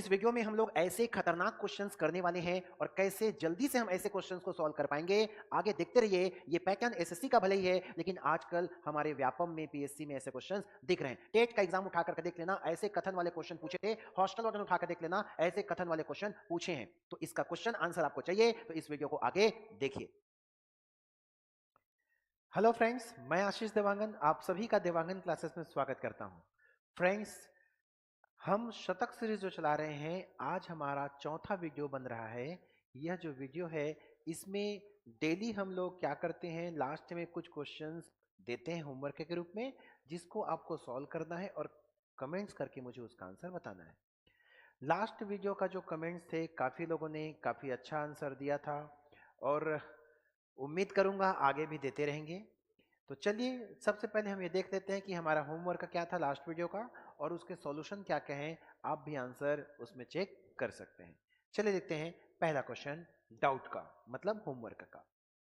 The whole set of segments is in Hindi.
इस वीडियो में हम लोग ऐसे खतरनाक क्वेश्चंस करने वाले हैं और कैसे जल्दी से हम ऐसे क्वेश्चंस को सॉल्व कर पाएंगे। आगे देखते रहिए। ये पैटर्न एसएससी का भले ही है, लेकिन आजकल हमारे व्यापम में, पीएससी में ऐसे क्वेश्चंस दिख रहे हैं। टेट का एग्जाम उठा करके देख लेना, ऐसे कथन वाले क्वेश्चन पूछे थे। हॉस्टल वाले उठा कर देख लेना, ऐसे कथन वाले क्वेश्चन पूछे हैं। तो इसका क्वेश्चन आंसर आपको चाहिए तो इस वीडियो को आगे देखिए। हेलो फ्रेंड्स, मैं आशीष देवांगन आप सभी का देवांगन क्लासेस में स्वागत करता हूं। फ्रेंड्स, हम शतक सीरीज जो चला रहे हैं, आज हमारा चौथा वीडियो बन रहा है। यह जो वीडियो है, इसमें डेली हम लोग क्या करते हैं, लास्ट में कुछ क्वेश्चंस देते हैं होमवर्क के रूप में, जिसको आपको सॉल्व करना है और कमेंट्स करके मुझे उसका आंसर बताना है। लास्ट वीडियो का जो कमेंट्स थे, काफ़ी लोगों ने काफ़ी अच्छा आंसर दिया था और उम्मीद करूंगा आगे भी देते रहेंगे। तो चलिए, सबसे पहले हम ये देख लेते हैं कि हमारा होमवर्क क्या था लास्ट वीडियो का और उसके सॉल्यूशन क्या क्या हैं। आप भी आंसर उसमें चेक कर सकते हैं। चलिए देखते हैं पहला क्वेश्चन डाउट का, मतलब होमवर्क का।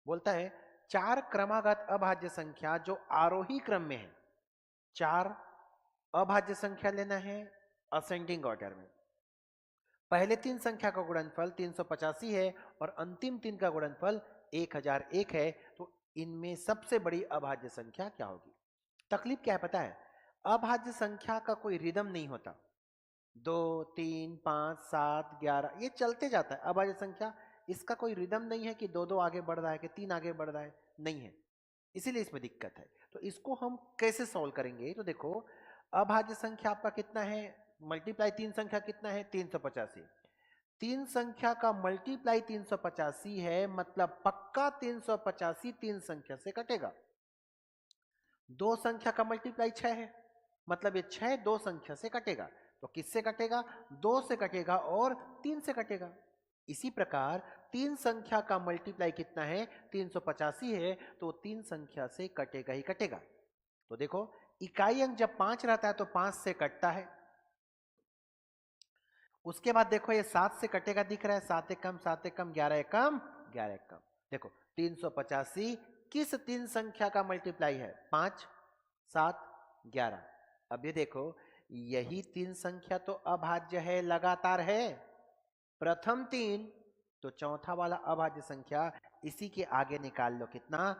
बोलता है 4 क्रमागत अभाज्य संख्या जो आरोही क्रम में है, 4 अभाज्य संख्या लेना है असेंडिंग ऑर्डर में। पहले 3 संख्या का गुणनफल 385 है और अंतिम 3 का गुणनफल 1001 है। तो इनमें सबसे बड़ी अभाज्य संख्या क्या होगी? तकलीफ क्या है पता है? अभाज्य संख्या का कोई रिदम नहीं होता। 2, 3, 5, 7, 11 ये चलते जाता है। अभाज्य संख्या इसका कोई रिदम नहीं है कि 2-2 आगे बढ़ रहा है कि 3 आगे बढ़ रहा है, नहीं है। इसीलिए इसमें दिक्कत है। तो इसको हम कैसे सॉल्व करेंगे? तो देखो, अभाज्य संख्या आपका कितना है, मल्टीप्लाई 3 संख्या कितना है, 385। 3 संख्या का मल्टीप्लाई 385 है, मतलब पक्का 385 3 संख्या से कटेगा। 2 संख्या का मल्टीप्लाई 6 है, मतलब ये 6 2 संख्या से कटेगा। तो किससे कटेगा? 2 से कटेगा और 3 से कटेगा। इसी प्रकार 3 संख्या का मल्टीप्लाई कितना है, 385 है, तो 3 संख्या से कटेगा ही कटेगा। तो देखो, इकाई अंक जब 5 रहता है तो 5 से कटता है। उसके बाद देखो, ये 7 से कटेगा दिख रहा है, 7 एक कम 7 एक कम 11 एक कम 11 एक कम। देखो 385 किस 3 संख्या का मल्टीप्लाई है? 5, 7, 11। अब ये देखो, यही 3 संख्या तो अभाज्य है, लगातार है। प्रथम 3 तो चौथा वाला अभाज्य संख्या, इसी के आगे निकाल लो कितना,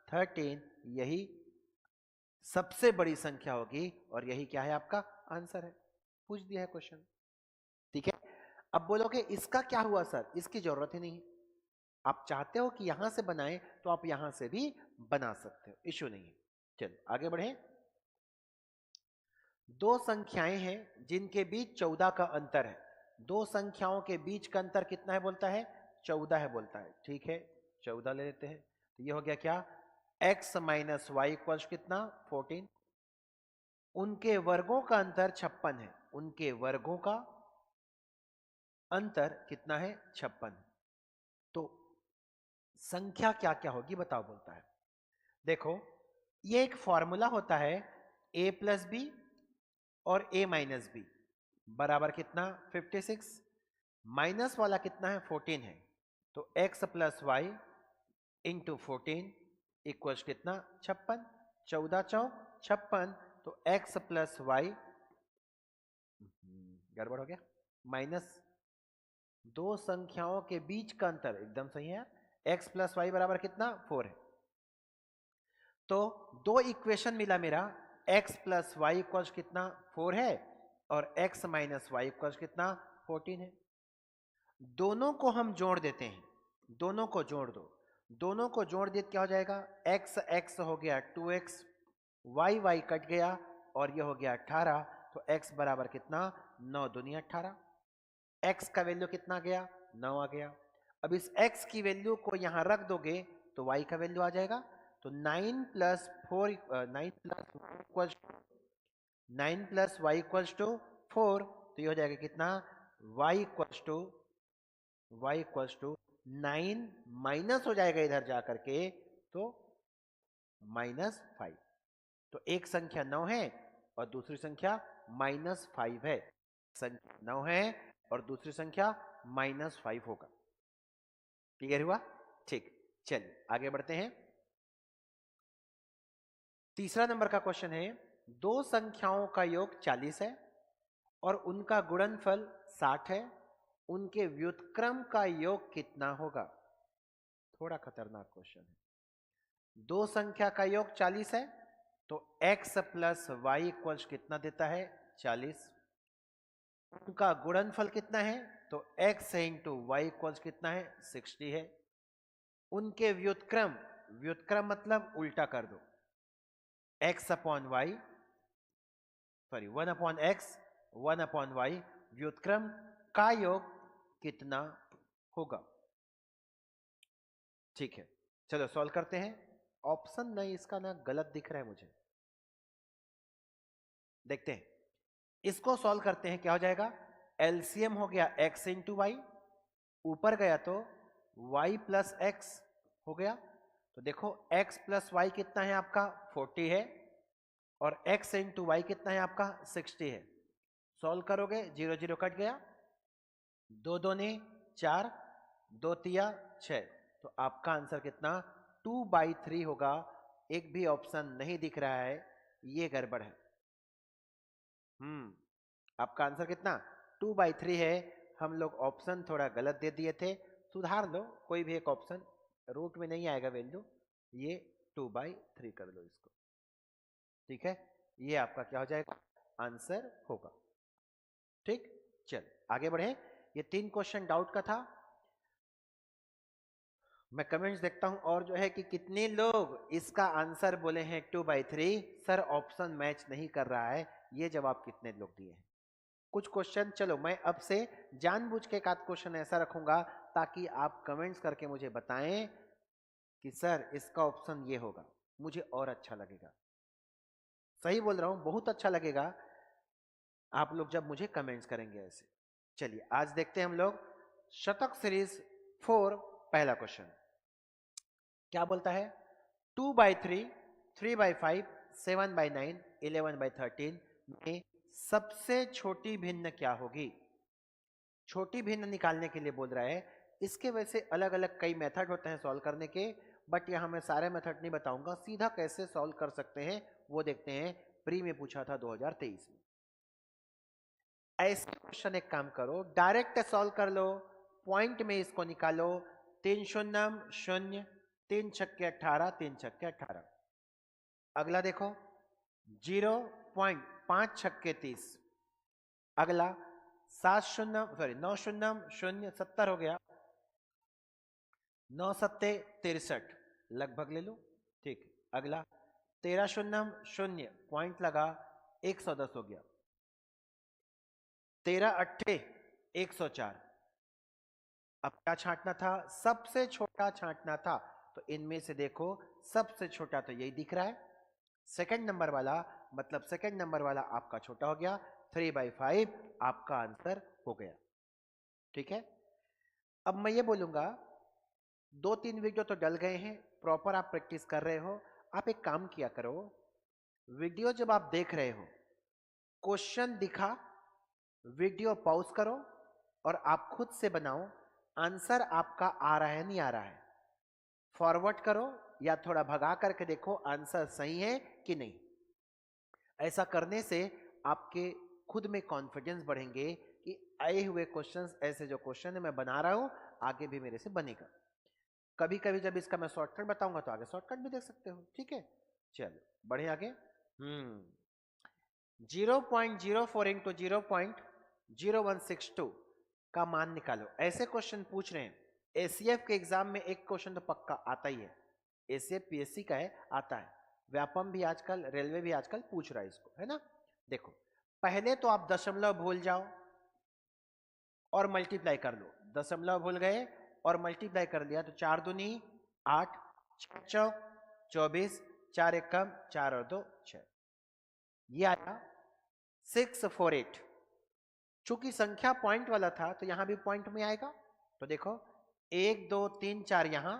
13। यही सबसे बड़ी संख्या होगी और यही क्या है, आपका आंसर है। पूछ दिया है क्वेश्चन, ठीक है। अब बोलोगे इसका क्या हुआ सर? इसकी जरूरत ही नहीं। आप चाहते हो कि यहां से बनाएं तो आप यहां से भी बना सकते हो, इश्यू नहीं है। चलो आगे बढ़े। 2 संख्याएं हैं जिनके बीच 14 का अंतर है। 2 संख्याओं के बीच का अंतर कितना है बोलता है? 14 है बोलता है। ठीक है, 14 ले लेते हैं। तो ये हो गया क्या, x माइनस वाई इक्वल कितना, 14। उनके वर्गों का अंतर 56 है। उनके वर्गों का अंतर कितना है, 56। तो संख्या क्या क्या होगी बताओ बोलता है। देखो, ये एक फॉर्मूला होता है, a प्लस बी और a माइनस बी बराबर कितना, 56। माइनस वाला कितना है, 14 है। तो x plus Y into 14 equals कितना, 56। 14 चौक 56। तो x प्लस वाई, गड़बड़ हो गया, माइनस 2 संख्याओं के बीच का अंतर एकदम सही है। x प्लस वाई बराबर कितना, 4 है। तो 2 इक्वेशन मिला मेरा, x प्लस वाई इक्वल्स कितना, 4 है, और x माइनस वाई इक्वल्स कितना, 14 है। दोनों को हम जोड़ देते हैं, दोनों को जोड़ दो। दोनों को जोड़ दिए क्या हो जाएगा, x x हो गया 2x, y y कट गया और ये हो गया 18। तो x बराबर कितना, 9 दूनी 18। x का वैल्यू कितना गया, 9 आ गया। अब इस x की वैल्यू को यहां रख दोगे तो y का वैल्यू आ जाएगा। तो 9 plus 4 9 plus Y equals to 4। तो ये हो जाएगा कितना, y इक्वल्स टू 9 माइनस हो जाएगा इधर जाकर के, तो -5। तो एक संख्या 9 है और दूसरी संख्या -5 है। संख्या 9 है और दूसरी संख्या -5 होगा। क्लियर हुआ? ठीक, चलिए आगे बढ़ते हैं। तीसरा नंबर का क्वेश्चन है, 2 संख्याओं का योग 40 है और उनका गुणनफल 60 है, उनके व्युत्क्रम का योग कितना होगा? थोड़ा खतरनाक क्वेश्चन है। दो संख्या का योग 40 है, तो x प्लस वाई इक्वल्स कितना देता है? 40। उनका गुणनफल कितना है? तो x इंटू वाई इक्वल्स कितना है? 60 है। उनके व्युत्क्रम, व्युत्क्रम मतलब उल्टा कर दो, x upon Y, sorry 1 upon X 1 upon Y, व्युत्क्रम का योग कितना होगा? ठीक है, चलो सॉल्व करते हैं। ऑप्शन नहीं, इसका ना गलत दिख रहा है मुझे, देखते हैं। इसको सॉल्व करते हैं, क्या हो जाएगा? एलसीएम हो गया x इंटू वाई, ऊपर गया तो y प्लस एक्स हो गया। तो देखो x प्लस वाई कितना है आपका? 40 है, और x इंटू वाई कितना है आपका? 60 है। सॉल्व करोगे 0 0 कट गया, 2 2 ने 4, 2 तिया 6, तो आपका आंसर कितना? 2/3 होगा। एक भी ऑप्शन नहीं दिख रहा है, ये गड़बड़ है। आपका आंसर कितना? 2/3 है। हम लोग ऑप्शन थोड़ा गलत दे दिए थे, सुधार लो। कोई भी एक ऑप्शन रूट में नहीं आएगा वैल्यू, ये 2/3 कर लो इसको, ठीक है। ये आपका क्या हो जाएगा? आंसर होगा। ठीक, चल आगे बढ़े। ये 3 क्वेश्चन डाउट का था। मैं कमेंट्स देखता हूं, और जो है कि कितने लोग इसका आंसर बोले हैं 2/3। सर ऑप्शन मैच नहीं कर रहा है, ये जवाब कितने लोग दिए हैं? कुछ क्वेश्चन, चलो मैं अब से जानबूझ के एक आध क्वेश्चन ऐसा रखूंगा ताकि आप कमेंट्स करके मुझे बताएं कि सर इसका ऑप्शन ये होगा, मुझे और अच्छा लगेगा। सही बोल रहा हूं, बहुत अच्छा लगेगा आप लोग जब मुझे कमेंट्स करेंगे ऐसे। चलिए आज देखते हैं हम लोग शतक सीरीज 4, पहला क्वेश्चन क्या बोलता है? 2/3, 3/5, 7/9, 11/13 में सबसे छोटी भिन्न क्या होगी? छोटी भिन्न निकालने के लिए बोल रहा है। इसके वैसे अलग अलग कई मेथड होते हैं सॉल्व करने के, बट यहां मैं सारे मेथड नहीं बताऊंगा, सीधा कैसे सॉल्व कर सकते हैं वो देखते हैं। प्री में पूछा था 2023 में। ऐसे क्वेश्चन एक काम करो, डायरेक्ट सॉल्व कर लो, पॉइंट में इसको निकालो। 3 शून्यम 0, 3 छक्के 18, 3 छक्के 18। अगला देखो 0.5 छक्के 30। अगला 7 शून्य, सॉरी 9 शून्यम 0, 70 हो गया। 9 सत्ते 63, लगभग ले लो, ठीक। अगला 13 शून्यम 0, पॉइंट लगा, 110 हो गया। 13 अट्ठे 104। अब क्या छांटना था? सबसे छोटा छांटना था। तो इनमें से देखो सबसे छोटा तो यही दिख रहा है, सेकंड नंबर वाला, मतलब सेकंड नंबर वाला आपका छोटा हो गया। 3/5 आपका आंसर हो गया, ठीक है। अब मैं ये बोलूंगा, 2-3 वीडियो तो डल गए हैं, प्रॉपर आप प्रैक्टिस कर रहे हो। आप एक काम किया करो, वीडियो जब आप देख रहे हो, क्वेश्चन दिखा, वीडियो पॉज करो और आप खुद से बनाओ आंसर आपका आ रहा है नहीं आ रहा है। फॉरवर्ड करो या थोड़ा भगा करके देखो आंसर सही है कि नहीं। ऐसा करने से आपके खुद में कॉन्फिडेंस बढ़ेंगे कि आए हुए क्वेश्चंस, ऐसे जो क्वेश्चन है मैं बना रहा हूं, आगे भी मेरे से बनेगा। कभी कभी जब इसका मैं शॉर्टकट बताऊंगा तो आगे शॉर्टकट भी देख सकते हो, ठीक है। चलो बढ़े आगे। 0.04 इंटू 0.0162 का मान निकालो। ऐसे क्वेश्चन पूछ रहे हैं। एसीएफ के एग्जाम में एक क्वेश्चन तो पक्का आता ही है, एसीएफ पीएससी का है, आता है। व्यापम भी आजकल, रेलवे भी आजकल पूछ रहा है इसको, है ना। देखो पहले तो आप दशमलव भूल जाओ और मल्टीप्लाई कर लो। दशमलव भूल गए और मल्टीप्लाई कर लिया तो 4 दूनी 8, 6 चौक 24, 4 एक कम 4 और 2 6, ये आया 648। चूंकि संख्या पॉइंट वाला था तो यहां भी पॉइंट में आएगा। तो देखो 1 2 3 4, यहां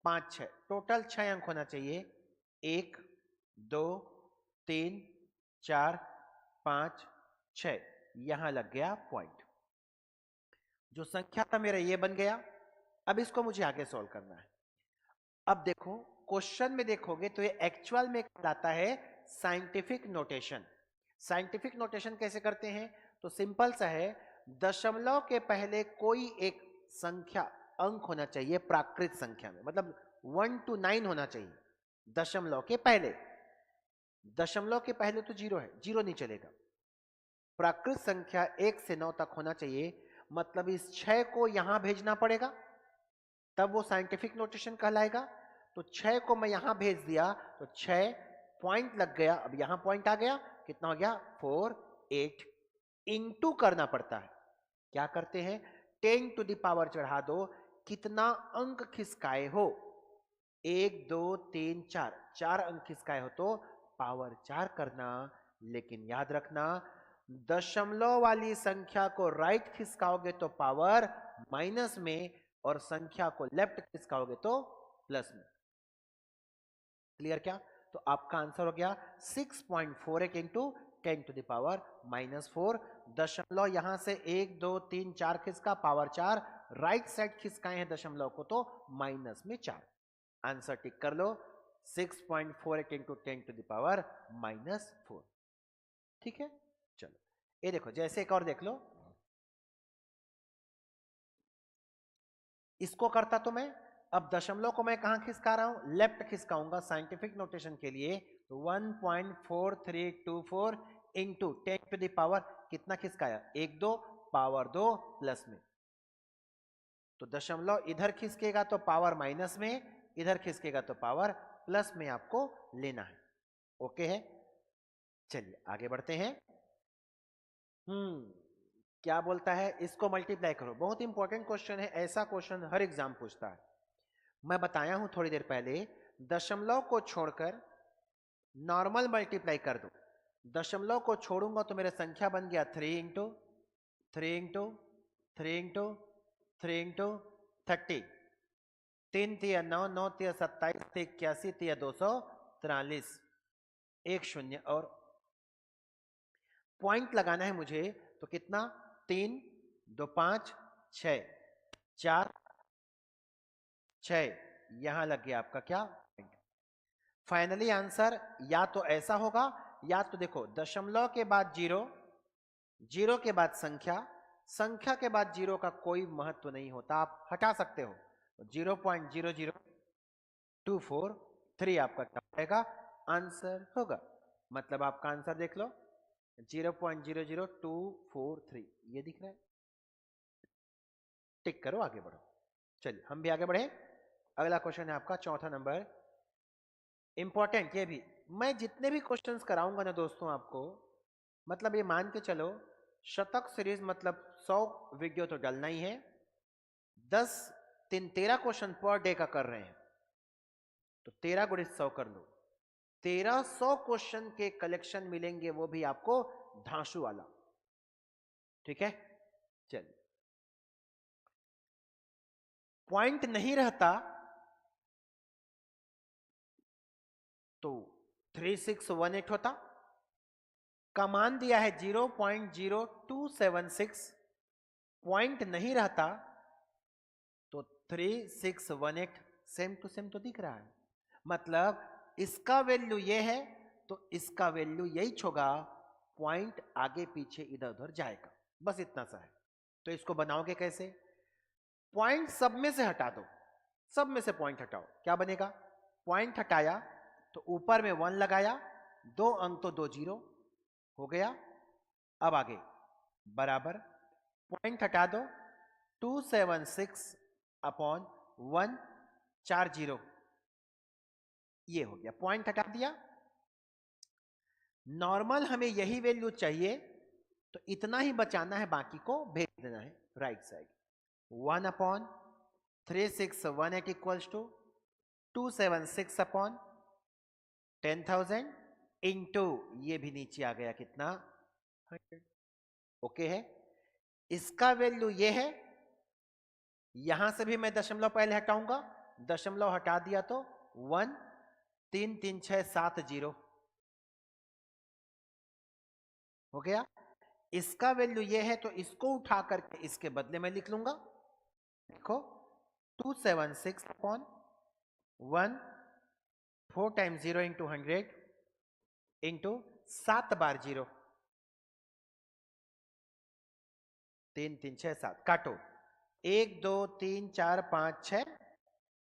5 6, टोटल 6 अंक होना चाहिए। 1 2 3 4 5 6, यहां लग गया पॉइंट। जो संख्या था मेरा ये बन गया। अब इसको मुझे आगे सॉल्व करना है। अब देखो क्वेश्चन में देखोगे तो ये एक्चुअल में कहलाता है साइंटिफिक नोटेशन। साइंटिफिक नोटेशन कैसे करते हैं? तो सिंपल सा है, दशमलव के पहले कोई एक संख्या अंक होना चाहिए प्राकृत संख्या में, मतलब 1 to 9 होना चाहिए दशमलव के पहले। दशमलव के पहले तो 0 है, 0 नहीं चलेगा। प्राकृत संख्या 1 से 9 तक होना चाहिए, मतलब इस 6 को यहां भेजना पड़ेगा, तब वो साइंटिफिक नोटेशन कहलाएगा। तो 6 को मैं यहां भेज दिया तो 6 पॉइंट लग गया। अब यहां पॉइंट आ गया, कितना हो गया 4 8 इंटू करना पड़ता है। क्या करते हैं, 10 टू द पावर चढ़ा दो, कितना अंक खिसकाए हो 1 2 3 4, 4 अंक खिसकाए हो तो पावर 4 करना। लेकिन याद रखना, दशमलव वाली संख्या को राइट खिसकाओगे तो पावर माइनस में, और संख्या को लेफ्ट खिसकाओगे तो प्लस में। क्लियर क्या? तो आपका आंसर हो गया 6.48 इंटू 10 टू द पावर -4। दशमलव यहां से 1 2 3 4 खिसका, पावर 4, राइट साइड खिसकाए हैं दशमलव को तो माइनस में 4। आंसर टिक कर लो, 6.48 इंटू 10 टू द पावर -4। ठीक है, चलो ये देखो, जैसे एक और देख लो। इसको करता तो मैं, अब दशमलव को मैं कहां खिसका रहा हूं, लेफ्ट खिसकाऊंगा साइंटिफिक नोटेशन के लिए। तो 1.4324 इंटू 10 टू द पावर कितना खिसकाया, 1 2 पावर 2 प्लस में। तो दशमलव इधर खिसकेगा तो पावर माइनस में, इधर खिसकेगा तो पावर प्लस में आपको लेना है। ओके है, चलिए आगे बढ़ते हैं। क्या बोलता है, इसको मल्टीप्लाई करो। बहुत इंपॉर्टेंट क्वेश्चन है, ऐसा क्वेश्चन हर एग्जाम पूछता है। मैं बताया हूं थोड़ी देर पहले, दशमलव को छोड़कर नॉर्मल मल्टीप्लाई कर दो। दशमलव को छोड़ूंगा तो मेरा संख्या बन गया 3 इंटू 3 इंटू 3 इंटू 3 इंटू 30, 3 तिया 9, 9 तिया 27, 81 तिया 243, एक शून्य और पॉइंट लगाना है मुझे। तो कितना, 3 2 5 6 4 6, यहां लग गया आपका क्या पॉइंट। फाइनली आंसर या तो ऐसा होगा, या तो देखो दशमलव के बाद 0, 0 के बाद संख्या, संख्या के बाद 0 का कोई महत्व नहीं होता, आप हटा सकते हो। 0.00243 आपका क्या रहेगा, आंसर होगा। मतलब आपका आंसर देख लो 0.00243, ये दिख रहा है। टिक करो, आगे बढ़ो। चलिए हम भी आगे बढ़े। अगला क्वेश्चन है आपका चौथा नंबर, इंपॉर्टेंट ये भी। मैं जितने भी क्वेश्चंस कराऊंगा ना दोस्तों आपको, मतलब ये मान के चलो, शतक सीरीज मतलब 100 वीडियो तो डलना ही है। 10 3 13 क्वेश्चन पर डे का कर रहे हैं, तो 13 गुणित 100 कर लो, 1300 क्वेश्चन के कलेक्शन मिलेंगे, वो भी आपको धांसू वाला। ठीक है, चलिए। पॉइंट नहीं रहता तो 3618 होता। कमान दिया है 0.0276, पॉइंट नहीं रहता तो 3618, सेम टू सेम तो दिख रहा है। मतलब इसका वैल्यू ये है तो इसका वैल्यू यही होगा, पॉइंट आगे पीछे इधर उधर जाएगा, बस इतना सा है। तो इसको बनाओगे कैसे, पॉइंट सब में से हटा दो, सब में से पॉइंट हटाओ, क्या बनेगा, पॉइंट हटाया तो ऊपर में 1 लगाया, 2 अंक तो 2 जीरो हो गया। अब आगे बराबर, पॉइंट हटा दो, 276 अपॉन 140, ये हो गया, पॉइंट हटा दिया। नॉर्मल हमें यही वैल्यू चाहिए, तो इतना ही बचाना है, बाकी को भेज देना है right side. 1 upon 3618 equals to 276 upon 10,000 into, ये भी नीचे आ गया कितना, 100। ओके है, इसका वैल्यू ये है। यहां से भी मैं दशमलव पहले हटाऊंगा, दशमलव हटा दिया तो 1 3 3 6 7 0 हो गया। इसका वैल्यू ये है, तो इसको उठा करके इसके बदले में लिख लूंगा। देखो 276 अपॉन 1, 4 टाइम्स 0 इंटू 100 इंटू 7 बार 0, 3 3 6 7, काटो। 1 2 3 4 5 6,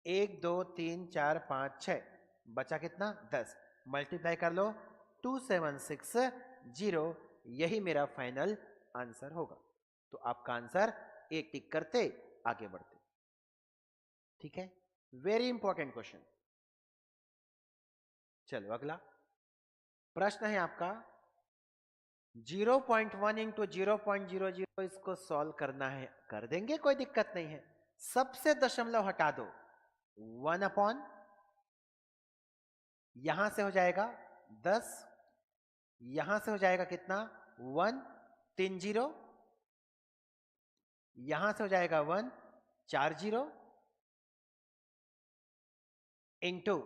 1 2 3 4 5 6, बचा कितना 10, मल्टीप्लाई कर लो 2760, यही मेरा फाइनल आंसर होगा। तो आपका आंसर एक टिक करते आगे बढ़ते। ठीक है, वेरी इंपॉर्टेंट क्वेश्चन। चलो अगला प्रश्न है आपका 0.1 इंटू 0.00, इसको सॉल्व करना है, कर देंगे, कोई दिक्कत नहीं है। सबसे दशमलव हटा दो, 1 अपॉन, यहां से हो जाएगा 10, यहां से हो जाएगा कितना 1 3 0, यहां से हो जाएगा 1 4 0, इंटू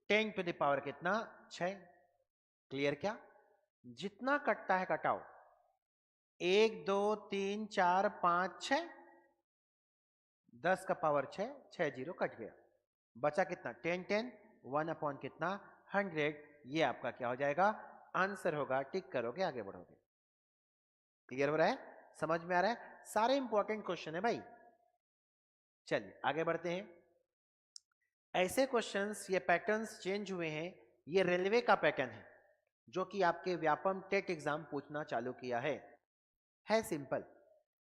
10 टू द पावर कितना 6। क्लियर क्या? जितना कटता है कटाओ, 1 2 3 4 5 6, 10 का पावर 6, 6 0 कट गया, बचा कितना 10 10, 1 अपॉन कितना 100, ये आपका क्या हो जाएगा आंसर होगा। टिक करोगे आगे बढ़ोगे। क्लियर हो रहा है, समझ में आ रहा है? सारे इंपॉर्टेंट क्वेश्चन है भाई। चलिए आगे बढ़ते हैं। ऐसे क्वेश्चंस, ये पैटर्न्स चेंज हुए हैं, ये रेलवे का पैटर्न है जो कि आपके व्यापम टेट एग्जाम पूछना चालू किया है सिंपल।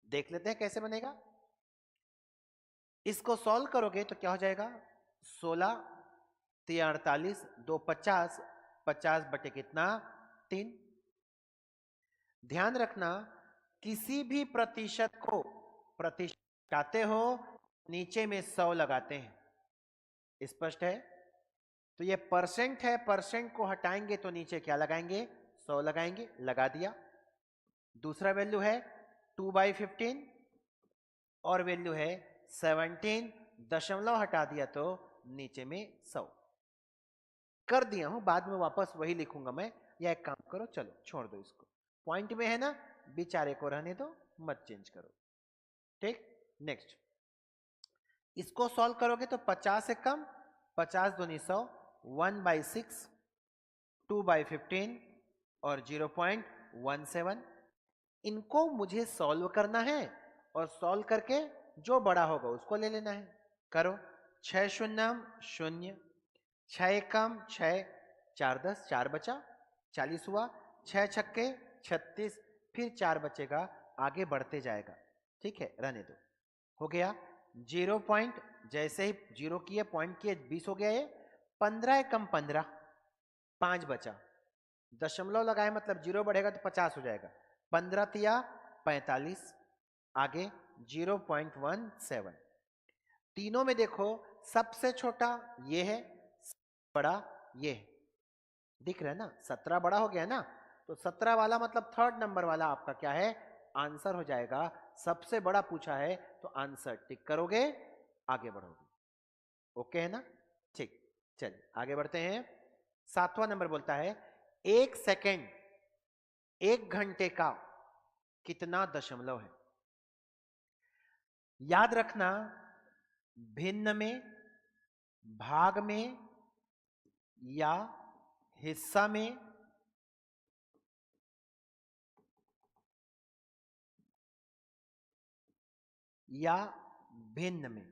देख लेते हैं कैसे बनेगा। इसको सॉल्व करोगे तो क्या हो जाएगा 16 3 48 2 50, 50 बटे कितना 3। ध्यान रखना किसी भी प्रतिशत को प्रतिशत हटाते हो नीचे में 100 लगाते हैं, स्पष्ट है? तो ये परसेंट है, परसेंट को हटाएंगे तो नीचे क्या लगाएंगे 100 लगाएंगे, लगा दिया। दूसरा वैल्यू है 2/15 और वैल्यू है 17, दशमलव हटा दिया तो नीचे में 100 कर दिया हूं, बाद में वापस वही लिखूंगा मैं। या एक काम करो, चलो छोड़ दो इसको, पॉइंट में है ना, बेचारे को रहने दो, मत चेंज करो। ठीक, नेक्स्ट इसको सॉल्व करोगे तो 50 से कम, 50 दूनी 100, 1/6, 2/15 और 0.17। इनको मुझे सॉल्व करना है और सॉल्व करके जो बड़ा होगा उसको ले लेना है। करो, 6 शून्यम 0, 6 एकम 6, 4 10, 4 बचा 40 हुआ, 6 छक्के 36, फिर 4 बचेगा, आगे बढ़ते जाएगा। ठीक है, रहने दो, हो गया 0 पॉइंट, जैसे ही 0 किए पॉइंट किए 20 हो गया। ये 15 एकम 15, 5 बचा, दशमलव लगाए मतलब 0 बढ़ेगा तो 50 हो जाएगा, 15 तिया 45, आगे 0.17। तीनों में देखो सबसे छोटा ये है, बड़ा ये है, दिख रहा है ना, 17 बड़ा हो गया ना, तो 17 वाला मतलब थर्ड नंबर वाला आपका क्या है आंसर हो जाएगा। सबसे बड़ा पूछा है तो आंसर टिक करोगे आगे बढ़ोगे। ओके है ना? ठीक, चलिए आगे बढ़ते हैं। 7वां नंबर बोलता है 1 सेकेंड 1 घंटे का कितना दशमलव है? याद रखना भिन्न में, भाग में या हिस्सा में या भिन्न में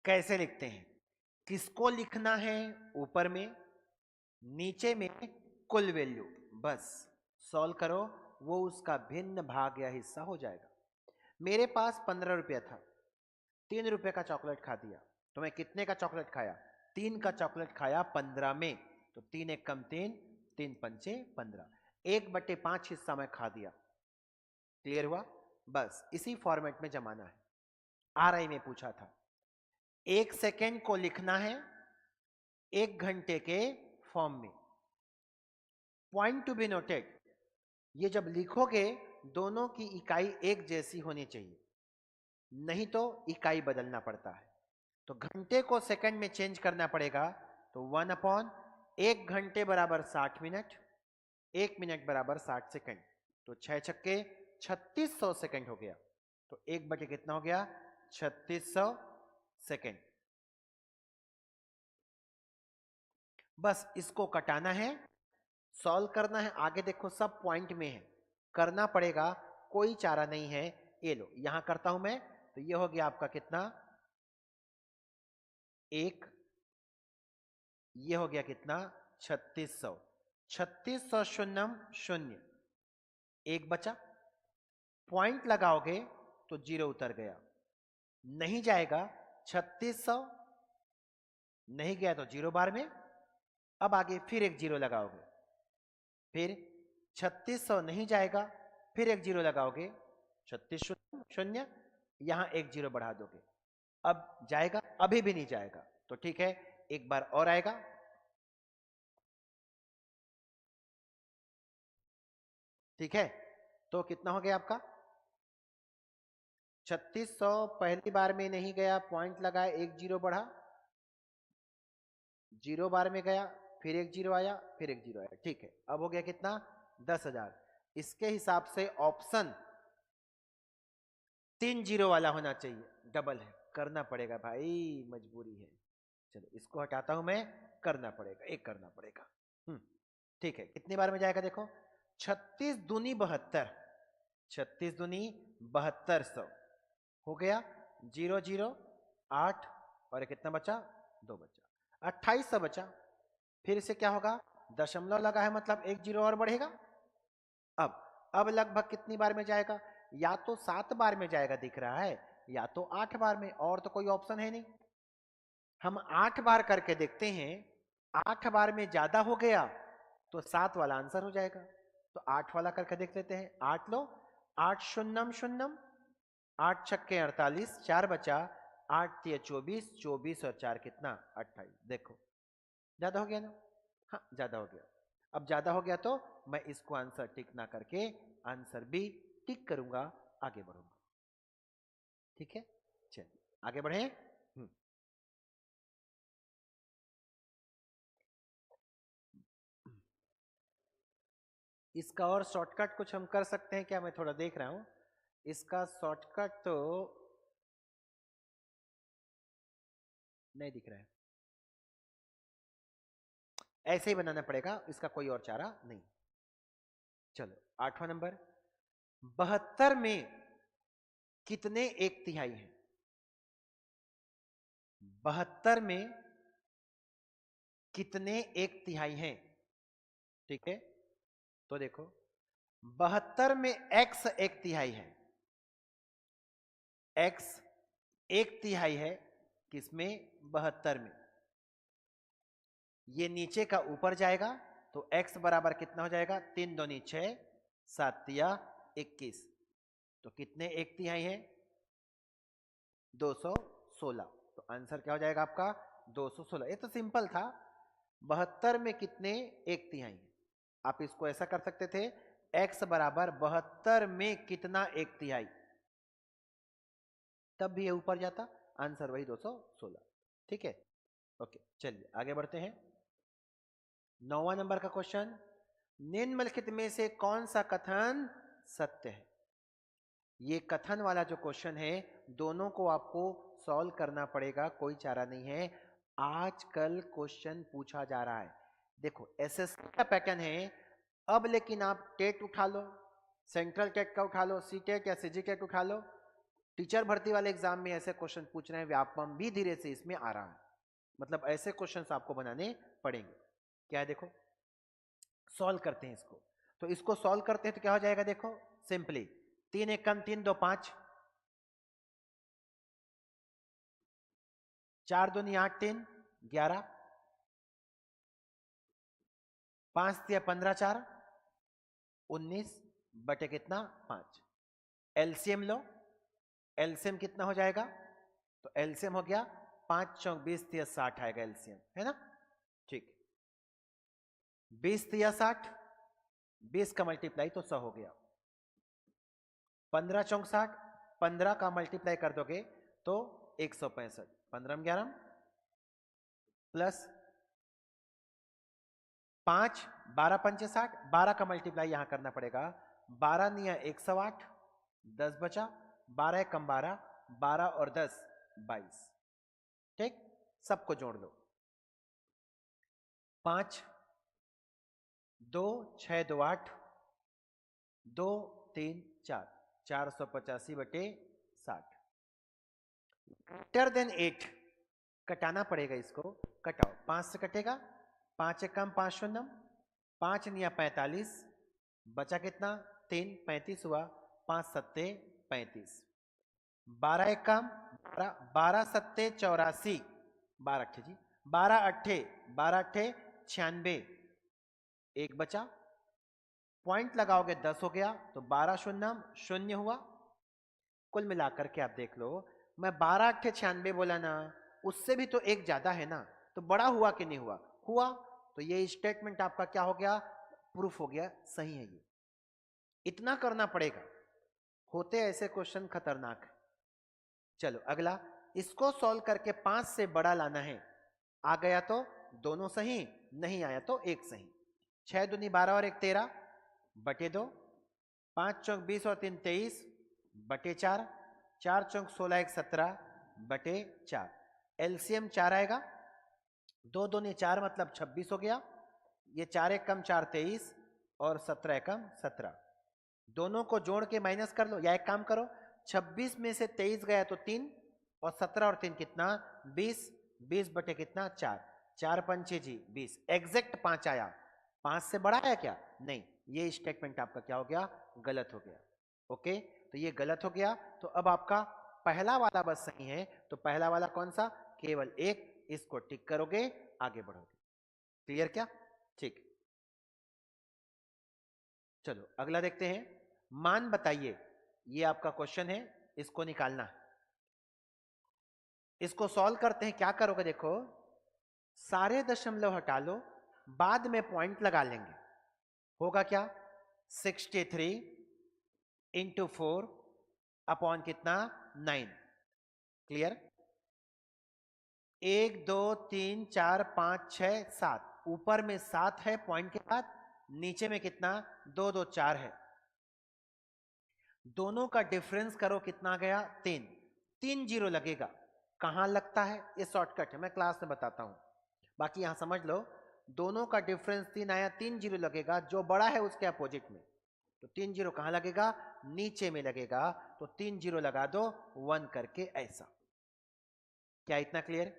कैसे लिखते हैं, किसको लिखना है ऊपर में, नीचे में कुल वैल्यू, बस सॉल्व करो, वो उसका भिन्न भाग या हिस्सा हो जाएगा। मेरे पास 15 रुपया था, 3 रुपए का चॉकलेट खा दिया, तो मैं कितने का चॉकलेट खाया 3 का चॉकलेट खाया 15 में, तो 3 एक कम 3, 3 पंचे 15, 1/5 हिस्सा मैं खा दिया। क्लियर हुआ? बस इसी फॉर्मेट में जमाना है। आरआई में पूछा था 1 सेकेंड को लिखना है 1 घंटे के फॉर्म में। पॉइंट टू बी नोटेड, ये जब लिखोगे दोनों की इकाई एक जैसी होनी चाहिए, नहीं तो इकाई बदलना पड़ता है। तो घंटे को सेकंड में चेंज करना पड़ेगा, तो 1/1 घंटे बराबर 60 मिनट, 1 मिनट बराबर 60 सेकंड, तो 6 छक्के 3600 सेकंड हो गया, तो 1 बटे कितना हो गया 3600 सेकंड। बस इसको कटाना है, सॉल्व करना है, आगे देखो सब पॉइंट में है, करना पड़ेगा, कोई चारा नहीं है। ये लो यहां करता हूं मैं, तो ये हो गया आपका कितना, 1, ये हो गया कितना 3600, 3600 शून्यम शून्य, एक बचा, पॉइंट लगाओगे तो जीरो उतर गया, नहीं जाएगा 3600, नहीं गया तो जीरो बार में। अब आगे फिर एक जीरो लगाओगे, फिर 3600 नहीं जाएगा, फिर एक जीरो लगाओगे, 36 शून्य, यहां एक जीरो बढ़ा दोगे, अब जाएगा, अभी भी नहीं जाएगा, तो ठीक है एक बार और आएगा, ठीक है। तो कितना हो गया आपका 3600, पहली बार में नहीं गया, पॉइंट लगाया, एक जीरो बढ़ा, जीरो बार में गया, फिर एक जीरो आया, फिर एक जीरो आया, ठीक है। अब हो गया कितना 10,000। इसके हिसाब से ऑप्शन 3 जीरो वाला होना चाहिए, डबल है, करना पड़ेगा भाई, मजबूरी है। चलो इसको हटाता हूं मैं, करना पड़ेगा, एक करना पड़ेगा। ठीक है, कितनी बार में जाएगा देखो, 36 दूनी 72, 36 दूनी 7200 हो गया, 0 0 8, और कितना बचा, 2 बचा, 2800 बचा। फिर से क्या होगा, दशमलव लगा है मतलब एक जीरो और बढ़ेगा। अब लगभग कितनी बार में जाएगा, या तो 7 बार में जाएगा दिख रहा है, या तो 8 बार में, और तो कोई ऑप्शन है नहीं। हम 8 बार करके देखते हैं, 8 बार में ज्यादा हो गया तो 7 वाला आंसर हो जाएगा, तो 8 वाला करके देख लेते हैं। 8 लो, 8 शून्यम शून्यम, 8 छक्के 48, 4 बचा, 8 तिया 24, 24 और 4 कितना 28, देखो ज्यादा हो गया ना, हाँ ज्यादा हो गया। अब ज्यादा हो गया तो मैं इसको आंसर टिक ना करके आंसर बी टिक करूंगा, आगे बढ़ूंगा, ठीक है। चलिए आगे बढ़े। इसका और शॉर्टकट कुछ हम कर सकते हैं क्या, मैं थोड़ा देख रहा हूं इसका शॉर्टकट, तो नहीं दिख रहा है, ऐसे ही बनाना पड़ेगा, इसका कोई और चारा नहीं। चलो 8वां नंबर, 72 में कितने एक तिहाई हैं, 72 में कितने एक तिहाई हैं, ठीक है। तो देखो 72 में x एक तिहाई है, x एक तिहाई है किसमें, 72 में, ये नीचे का ऊपर जाएगा तो x बराबर कितना हो जाएगा, 3 दूनी 6, 7 तिया 21, तो कितने एक तिहाई है 216, तो आंसर क्या हो जाएगा आपका 216। ये तो सिंपल था, 72 में कितने एक तिहाई है, आप इसको ऐसा कर सकते थे, x बराबर 72 में कितना एक तिहाई, तब भी ये ऊपर जाता, आंसर वही 216, ठीक है। ओके चलिए आगे बढ़ते हैं। 9वां नंबर का क्वेश्चन, निम्नलिखित में से कौन सा कथन सत्य है, ये कथन वाला जो क्वेश्चन है दोनों को आपको सॉल्व करना पड़ेगा, कोई चारा नहीं है। आजकल क्वेश्चन पूछा जा रहा है, देखो एसएससी का पैटर्न है अब, लेकिन आप टेट उठा लो, सेंट्रल टेट का उठा लो, सी टेट या सीजी टेट उठा लो, टीचर भर्ती वाले एग्जाम में ऐसे क्वेश्चन पूछ रहे हैं, व्यापम भी धीरे से इसमें आ रहा है, मतलब ऐसे क्वेश्चंस आपको बनाने पड़ेंगे। क्या है देखो, सॉल्व करते हैं इसको, तो इसको सॉल्व करते हैं तो क्या हो जाएगा देखो, सिंपली 3 1 कम 3 2 5, 4 दूनी 8 3 11, 5 तिया 15 4 19 बटे कितना 5, एलसीएम लो, एलसीएम कितना हो जाएगा, तो एलसीएम हो गया 5 चौक 20 तिया 60 आएगा एलसीएम, है ना, ठीक। 20 तिया 60, 20 का मल्टीप्लाई तो 100 हो गया, 15 चौक 60, 15 का मल्टीप्लाई कर दोगे तो 165, 15 11 प्लस 5, 12 पंचे 60, 12 का मल्टीप्लाई यहां करना पड़ेगा, 12 निया 108, 10 बचा, 12 कम 12, 12 और 10 22, ठीक, सबको जोड़ लो, 5 2 6 2 8, 2 3 4, 485/60 ग्रेटर देन 8 कटाना पड़ेगा इसको। कटाओ, 5 से कटेगा, 5 एक कम 5 शून्य, 5 निया 45, बचा कितना 3, 35 हुआ, 5 सत्ते 35, 12 एक कम 12 सत्ते 84, 12 अट्ठे जी 12 अट्ठे 96, एक बचा, पॉइंट लगाओगे 10 हो गया, तो 12 शून्य शून्य हुआ। कुल मिलाकर के आप देख लो, मैं 12 अट्ठे 96 बोला ना, उससे भी तो एक ज्यादा है ना, तो बड़ा हुआ कि नहीं हुआ? हुआ। तो ये स्टेटमेंट आपका क्या हो गया? प्रूफ हो गया, सही है। ये इतना करना पड़ेगा, होते ऐसे क्वेश्चन खतरनाक है। चलो अगला, इसको सॉल्व करके 5 से बड़ा लाना है। आ गया तो दोनों सही, नहीं आया तो एक सही। 6 दूनी 12 और 1 13 बटे 2, 5 चौक 20 और 3 23 बटे 4, 4 चौक 16 1 17 बटे 4। एलसीएम 4 आएगा, 2 दूनी 4 मतलब 26 हो गया। ये 4 एक कम 4 23 और 17 एक कम 17। दोनों को जोड़ के माइनस कर लो, या एक काम करो, 26 में से 23 गया तो 3 और 17 और 3 कितना 20, 20 बटे कितना 4, 4 पंचे जी 20, एग्जैक्ट 5 आया। 5 से बड़ा आया क्या? नहीं, ये स्टेटमेंट आपका क्या हो गया? गलत हो गया। ओके, तो ये गलत हो गया। तो अब आपका पहला वाला बस सही है। तो पहला वाला कौन सा? केवल एक, इसको टिक करोगे, आगे बढ़ोगे। क्लियर क्या? ठीक, चलो अगला देखते हैं। मान बताइए, ये आपका क्वेश्चन है, इसको निकालना है। इसको सॉल्व करते हैं। क्या करोगे? देखो, सारे दशमलव हटा लो, बाद में पॉइंट लगा लेंगे। होगा क्या? 63 इंटू 4 अपॉन कितना 9। क्लियर? 1 2 3 4 5 6 7, ऊपर में 7 है पॉइंट के बाद, नीचे में कितना 2 2 4 है। दोनों का डिफरेंस करो, कितना गया 3, 3 जीरो लगेगा। कहां लगता है? ये शॉर्टकट है, मैं क्लास में बताता हूं, बाकी यहां समझ लो। दोनों का डिफरेंस 3 आया, 3 जीरो लगेगा, जो बड़ा है उसके अपोजिट में। तो 3 जीरो कहां लगेगा? नीचे में लगेगा। तो 3 जीरो लगा दो 1 करके, ऐसा। क्या इतना क्लियर?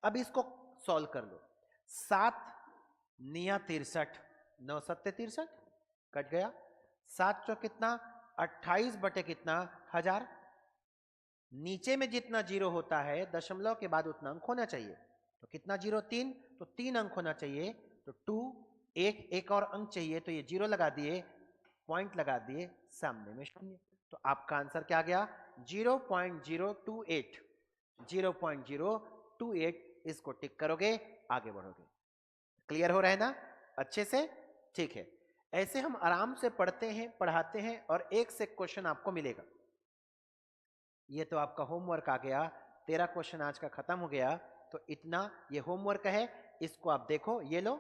अब इसको सॉल्व कर लो। 7 निया 63, 9 सत्ते 63 कट गया। 7 चौ कितना 28 बटे कितना 1000। नीचे में जितना जीरो होता है दशमलव के बाद उतना अंक होना चाहिए। तो कितना जीरो 3, तो 3 अंक होना चाहिए। तो 2 एक और अंक चाहिए, तो ये जीरो लगा दिए, पॉइंट लगा दिए, सामने में शून्य। तो आपका आंसर क्या गया? 0.028, 0.028। इसको टिक करोगे, आगे बढ़ोगे। क्लियर हो रहा है ना अच्छे से? ठीक है, ऐसे हम आराम से पढ़ते हैं, पढ़ाते हैं, और एक से क्वेश्चन आपको मिलेगा। ये तो आपका होमवर्क आ गया, 13 क्वेश्चन आज का खत्म हो गया। तो इतना ये होमवर्क है, इसको आप देखो, ये लो,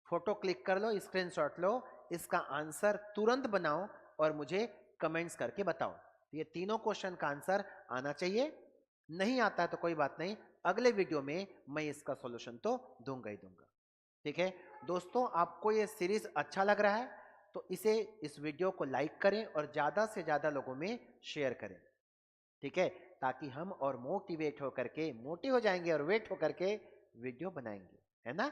फोटो क्लिक कर लो, स्क्रीनशॉट लो, इसका आंसर तुरंत बनाओ और मुझे कमेंट्स करके बताओ। ये तीनों क्वेश्चन का आंसर आना चाहिए। नहीं आता है तो कोई बात नहीं, अगले वीडियो में मैं इसका सॉल्यूशन तो दूंगा ही दूंगा। ठीक है दोस्तों, आपको ये सीरीज अच्छा लग रहा है तो इस वीडियो को लाइक करें और ज्यादा से ज्यादा लोगों में शेयर करें। ठीक है, ताकि हम और मोटिवेट होकर के, मोटी हो जाएंगे और वेट होकर के वीडियो बनाएंगे, है ना?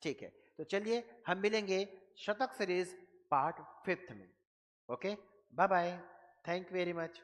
ठीक है, तो चलिए हम मिलेंगे शतक सीरीज पार्ट 5 में। Okay, bye bye, thank you very much.